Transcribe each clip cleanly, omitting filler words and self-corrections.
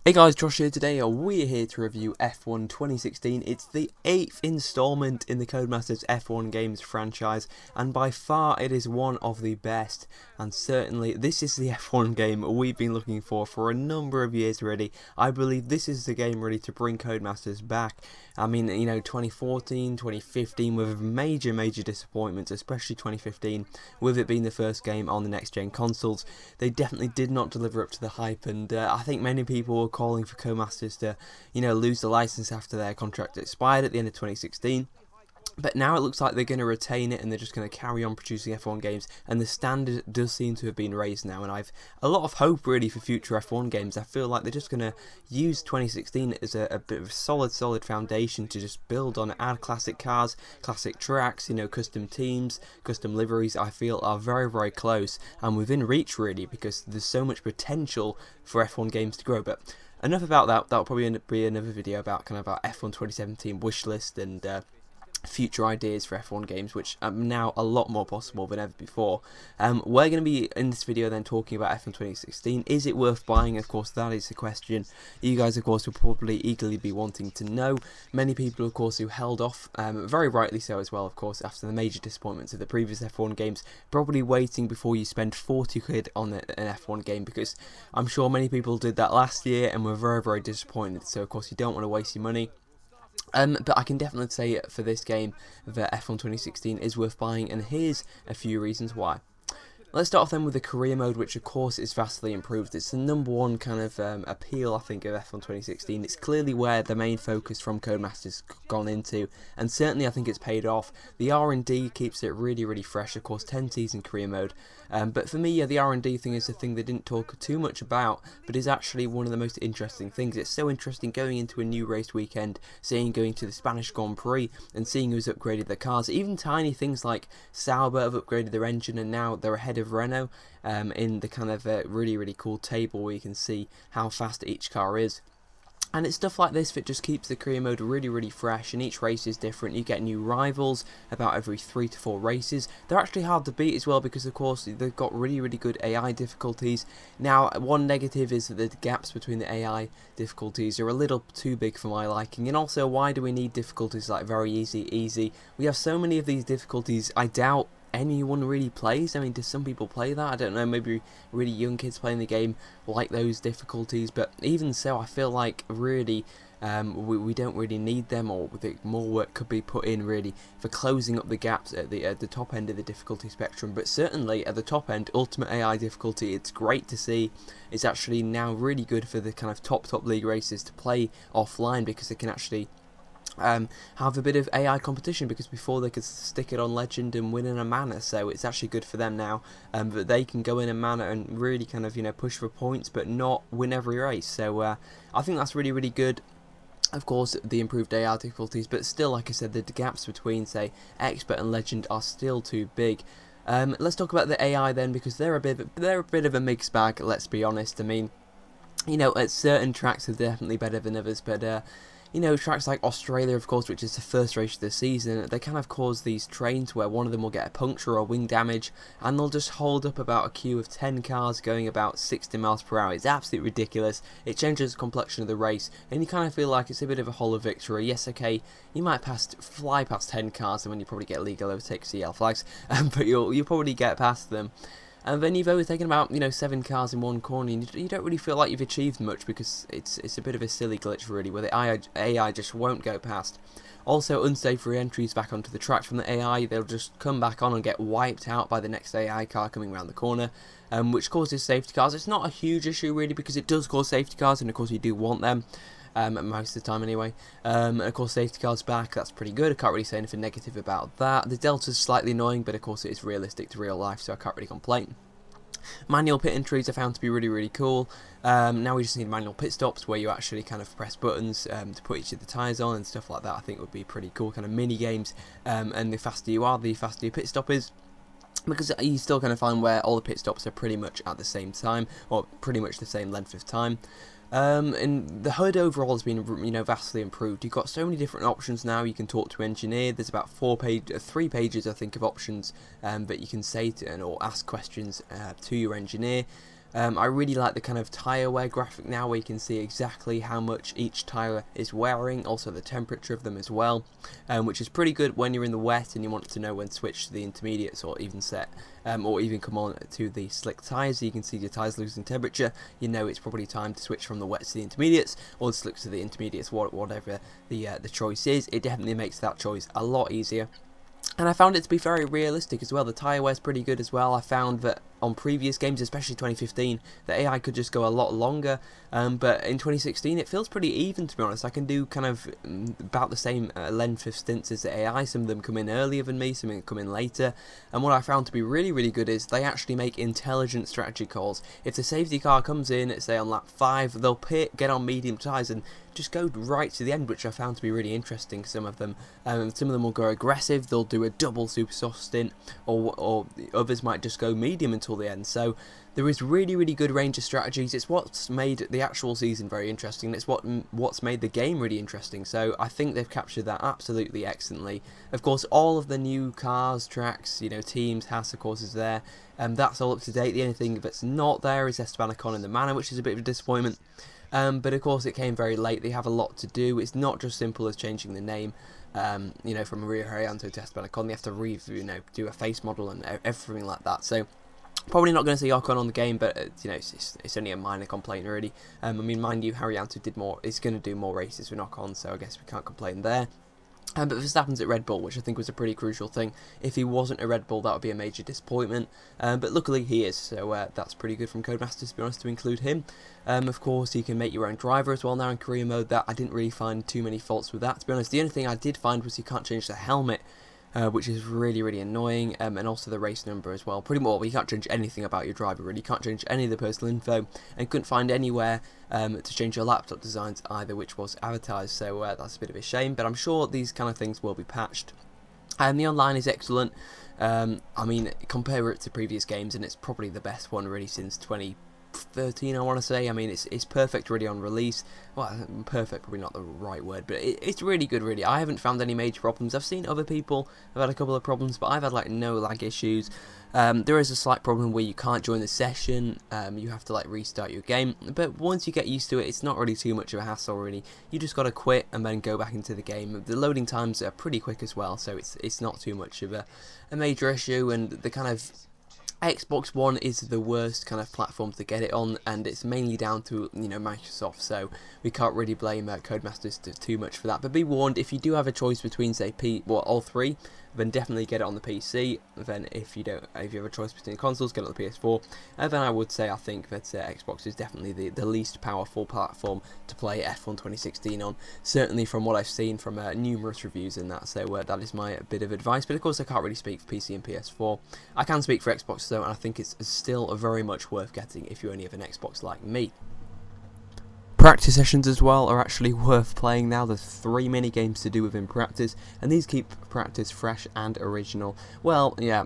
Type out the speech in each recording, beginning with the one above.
Hey guys, Josh here. Today we're here to review F1 2016. It's the 8th installment in the Codemasters F1 games franchise, and by far it is one of the best, and certainly this is the F1 game we've been looking for a number of years already. I believe this is the game ready to bring Codemasters back. I mean, 2014, 2015 were major disappointments, especially 2015, with it being the first game on the next-gen consoles. They definitely did not deliver up to the hype, and I think many people were calling for Codemasters to, lose the license after their contract expired at the end of 2016. But now it looks like they're going to retain it and they're just going to carry on producing F1 games, and the standard does seem to have been raised now, and I've a lot of hope really for future F1 games. I feel like they're just going to use 2016 as a bit of a solid foundation to just build on, add classic cars, classic tracks, custom teams, custom liveries. I feel are very close and within reach really, because there's so much potential for F1 games to grow. But enough about that. That'll probably be another video about about F1 2017 wish list and future ideas for F1 games, which are now a lot more possible than ever before. We're going to be in this video then talking about F1 2016. Is it worth buying? Of course, that is the question. You guys, of course, will probably eagerly be wanting to know. Many people, of course, who held off, very rightly so as well, of course, after the major disappointments of the previous F1 games, probably waiting before you spend 40 quid on an F1 game, because I'm sure many people did that last year and were very disappointed. So, of course, you don't want to waste your money. But I can definitely say for this game that F1 2016 is worth buying, and here's a few reasons why. Let's start off then with the career mode, which of course is vastly improved. It's the number one kind of appeal, I think, of F1 2016. It's clearly where the main focus from Codemasters gone into, and certainly I think it's paid off. The R&D keeps it really fresh. Of course, 10 Ts in career mode. But for me, yeah, the R&D thing is the thing they didn't talk too much about, but is actually one of the most interesting things. It's so interesting going into a new race weekend, going to the Spanish Grand Prix, and seeing who's upgraded their cars. Even tiny things like Sauber have upgraded their engine, and now they're ahead of Renault in the kind of really cool table where you can see how fast each car is. And it's stuff like this that just keeps the career mode really fresh, and each race is different. You get new rivals about every 3 to 4 races. They're actually hard to beat as well, because of course they've got really good AI difficulties. Now, one negative is that the gaps between the AI difficulties are a little too big for my liking, and also, why do we need difficulties like very easy? We have so many of these difficulties. I doubt anyone really plays. I mean, do some people play that? I don't know, maybe really young kids playing the game like those difficulties, but even so, I feel like really we don't really need them, or more work could be put in really for closing up the gaps at the top end of the difficulty spectrum. But certainly at the top end, Ultimate AI difficulty, it's great to see. It's actually now really good for the kind of top league races to play offline, because they can actually have a bit of AI competition, because before they could stick it on Legend and win in a manner. So it's actually good for them now, that they can go in a manner and really kind of push for points but not win every race. So I think that's really good. Of course, the improved AI difficulties, but still, like I said, the gaps between, say, Expert and Legend are still too big. Let's talk about the AI then, because they're a bit of a mixed bag, let's be honest. I mean, at certain tracks are definitely better than others, but tracks like Australia, of course, which is the first race of the season, they kind of cause these trains where one of them will get a puncture or wing damage, and they'll just hold up about a queue of 10 cars going about 60 miles per hour. It's absolutely ridiculous. It changes the complexion of the race, and you kind of feel like it's a bit of a hollow victory. Yes, okay, you might fly past 10 cars, and when you probably get legal overtakes, CL flags, but you'll probably get past them. And then you've overtaken about 7 cars in one corner, and you don't really feel like you've achieved much, because it's a bit of a silly glitch really, where the AI just won't go past. Also, unsafe re-entries back onto the track from the AI, they'll just come back on and get wiped out by the next AI car coming around the corner, which causes safety cars. It's not a huge issue really, because it does cause safety cars, and of course you do want them. Most of the time anyway. And of course, safety cars back, that's pretty good. I can't really say anything negative about that. The Delta's slightly annoying, but of course it is realistic to real life, so I can't really complain. Manual pit entries I found to be really cool. Now we just need manual pit stops, where you actually kind of press buttons to put each of the tyres on and stuff like that. I think would be pretty cool, kind of mini games. And the faster you are, the faster your pit stop is, because you still kind of find where all the pit stops are pretty much at the same time, or pretty much the same length of time. And the HUD overall has been, vastly improved. You've got so many different options now. You can talk to an engineer. There's about 3 pages, I think, of options that you can say to or ask questions to your engineer. I really like the kind of tyre wear graphic now, where you can see exactly how much each tyre is wearing, also the temperature of them as well, which is pretty good when you're in the wet and you want to know when to switch to the intermediates, or even or even come on to the slick tyres. So you can see your tyres losing temperature, you know it's probably time to switch from the wet to the intermediates, or the slicks to the intermediates, whatever the choice is. It definitely makes that choice a lot easier. And I found it to be very realistic as well. The tyre wear is pretty good as well. I found that on previous games, especially 2015, the AI could just go a lot longer. But in 2016, it feels pretty even, to be honest. I can do kind of about the same length of stints as the AI. Some of them come in earlier than me, some of them come in later. And what I found to be really, really good is they actually make intelligent strategy calls. If the safety car comes in, say on lap 5, they'll get on medium tyres and just go right to the end, which I found to be really interesting. Some of them will go aggressive, they'll do a double super soft stint, or the others might just go medium until the end. So there is really, really good range of strategies. It's what's made the actual season very interesting. It's what's made the game really interesting. So I think they've captured that absolutely excellently. Of course, all of the new cars, tracks, teams, Haas of course is there. That's all up to date. The only thing that's not there is Esteban Ocon in the Manor, which is a bit of a disappointment. But of course it came very late. They have a lot to do. It's not just simple as changing the name, from Maria Herianto to Esteban Ocon. They have to do a face model and everything like that. So probably not going to see Ocon on the game, but it's only a minor complaint really. I mean, mind you, Herianto is going to do more races with Ocon, so I guess we can't complain there. But Verstappen's at Red Bull, which I think was a pretty crucial thing. If he wasn't a Red Bull, that would be a major disappointment. But luckily he is, so that's pretty good from Codemasters, to be honest, to include him. Of course, you can make your own driver as well now in career mode. That I didn't really find too many faults with that, to be honest. The only thing I did find was you can't change the helmet, which is really, really annoying, and also the race number as well. Pretty much, you can't change anything about your driver, really. You can't change any of the personal info, and couldn't find anywhere to change your laptop designs either, which was advertised, so that's a bit of a shame, but I'm sure these kind of things will be patched. And the online is excellent. I mean, compare it to previous games, and it's probably the best one really since 2013, I want to say. I mean, it's perfect really on release. Well, perfect probably not the right word, but it's really good really. I haven't found any major problems. I've seen other people have had a couple of problems, but I've had like no lag issues. There is a slight problem where you can't join the session. You have to like restart your game, but once you get used to it, it's not really too much of a hassle really. You just got to quit and then go back into the game. The loading times are pretty quick as well, so it's not too much of a major issue. And the kind of Xbox One is the worst kind of platform to get it on, and it's mainly down to Microsoft, so we can't really blame Codemasters too much for that. But be warned, if you do have a choice between say all three, then definitely get it on the PC. Then if you have a choice between consoles, get it on the PS4. And then I would say I think that Xbox is definitely the least powerful platform to play F1 2016 on. Certainly from what I've seen from numerous reviews and that. So that is my bit of advice. But of course I can't really speak for PC and PS4. I can speak for Xbox though, and I think it's still very much worth getting if you only have an Xbox like me. Practice sessions as well are actually worth playing now. There's 3 mini games to do within practice, and these keep practice fresh and original. Well, yeah,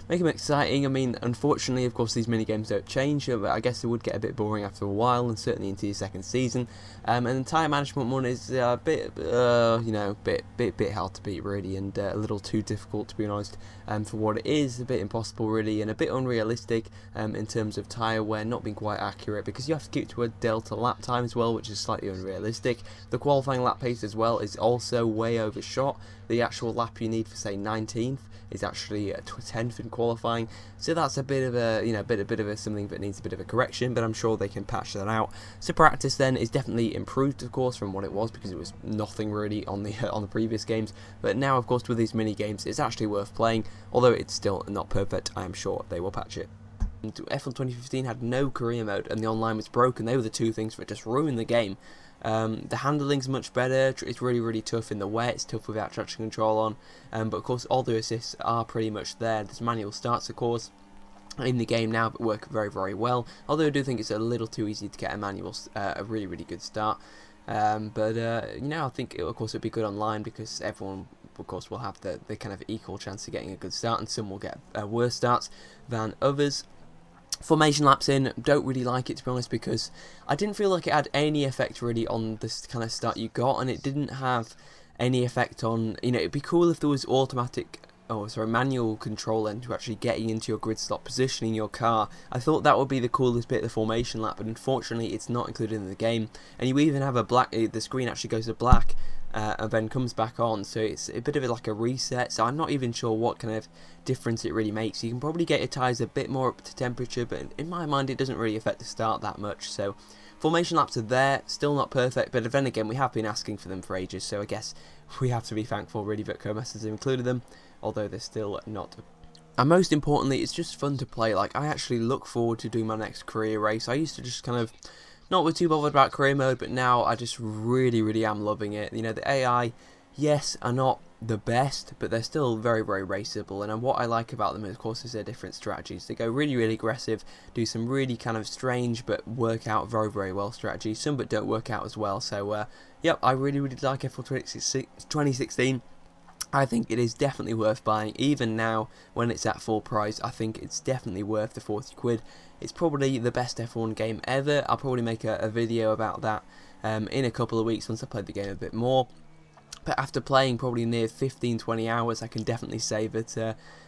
make them exciting. I mean, unfortunately, of course, these mini games don't change, but I guess it would get a bit boring after a while, and certainly into your second season. And the time management one is a bit, bit hard to beat really, and a little too difficult to be honest. For what it is, a bit impossible really, and a bit unrealistic in terms of tyre wear not being quite accurate, because you have to keep to a delta lap time as well, which is slightly unrealistic. The qualifying lap pace as well is also way overshot. The actual lap you need for say 19th is actually 10th in qualifying, so that's a bit of a bit of a something that needs a bit of a correction, but I'm sure they can patch that out. So practice then is definitely improved of course from what it was, because it was nothing really on the previous games, but now of course with these mini games it's actually worth playing, although it's still not perfect. I am sure they will patch it. F1 2015 had no career mode and the online was broken. They were the two things that just ruined the game. The handling's much better. It's really, really tough in the wet. It's tough without traction control on. But of course, all the assists are pretty much there. There's manual starts, of course, in the game now, but work very, very well. Although I do think it's a little too easy to get a really, really good start. I think of course it'd be good online, because everyone of course will have the kind of equal chance of getting a good start, and some will get worse starts than others. Formation laps in, don't really like it to be honest, because I didn't feel like it had any effect really on this kind of start you got, and it didn't have any effect on, it'd be cool if there was automatic manual control end to actually getting into your grid slot, positioning your car. I thought that would be the coolest bit of the formation lap, but unfortunately it's not included in the game. And you even have the screen actually goes to black and then comes back on, so it's a bit of like a reset. So I'm not even sure what kind of difference it really makes. You can probably get your tyres a bit more up to temperature, but in my mind it doesn't really affect the start that much. So formation laps are there, still not perfect, but then again we have been asking for them for ages, so I guess we have to be thankful really that Codemasters have included them, although they're still not. And most importantly, it's just fun to play. Like, I actually look forward to doing my next career race. I used to just kind of not be too bothered about career mode, but now I just really am loving it. You know, the AI, yes, are not the best, but they're still very raceable, and what I like about them, of course, is their different strategies. They go really aggressive, do some really kind of strange but work out very well strategies, some but don't work out as well. So yep, I really like F1 2016. I think it is definitely worth buying, even now when it's at full price. I think it's definitely worth the 40 quid. It's probably the best F1 game ever. I'll probably make a video about that in a couple of weeks once I play the game a bit more. But after playing probably near 15-20 hours, I can definitely say that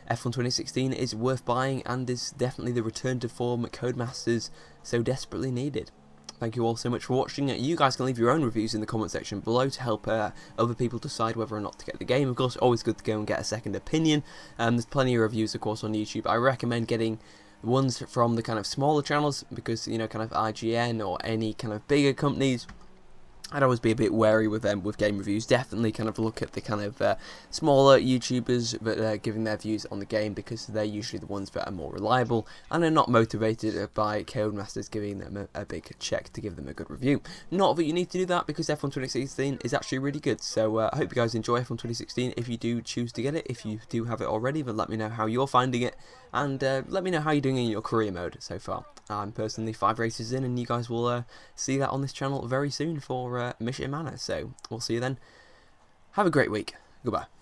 F1 2016 is worth buying and is definitely the return to form Codemasters so desperately needed. Thank you all so much for watching. You guys can leave your own reviews in the comment section below to help other people decide whether or not to get the game. Of course, always good to go and get a second opinion. There's plenty of reviews, of course, on YouTube. I recommend getting ones from the kind of smaller channels because, you know, kind of IGN or any kind of bigger companies, I'd always be a bit wary with them with game reviews. Definitely kind of look at the kind of smaller YouTubers but giving their views on the game, because they're usually the ones that are more reliable and are not motivated by Codemasters giving them a big check to give them a good review. Not that you need to do that, because F1 2016 is actually really good. So I hope you guys enjoy F1 2016 if you do choose to get it. If you do have it already, then let me know how you're finding it, and let me know how you're doing in your career mode so far. I'm personally 5 races in, and you guys will see that on this channel very soon for Mission Manor. So we'll see you then. Have a great week. Goodbye.